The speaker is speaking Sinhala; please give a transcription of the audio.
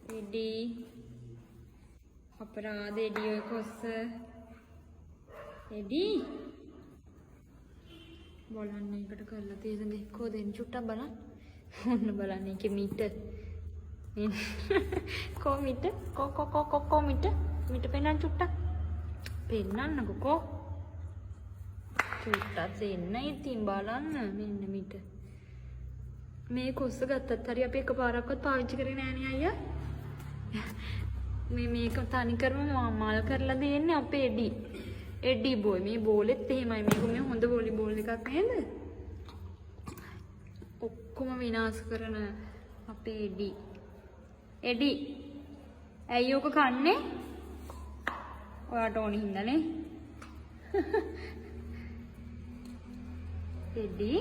එඩි අපරාධ එඩි ඔය කොස්ස එඩි බලන්න එකට කරලා තියෙන්නේ කොහෙන් චුට්ටක් බලන්න ඔන්න බලන්න ඒකේ මීට කො මීට කො මීට පෙන්නන්න චුට්ටක් පෙන්නන්නකෝ කො චුට්ටක් දෙන්න ඉතින් බලන්න මෙන්න මීට මේ කොස්ස ගත්තත් හරි අපි එකපාරක්වත් පාවිච්චි කරේ නෑනේ අයියා මේක තනි කරම මල් කරලා දෙන්නේ අපේ එඩි බෝයි මේ බෝලෙත් එහෙමයි මේක මේ හොඳ වොලිබෝල් එකක් නේද ඔක්කොම විනාශ කරන අපේ එඩි ඇයි ඔක කන්නේ ඔයාට ඕනි හින්දානේ එඩි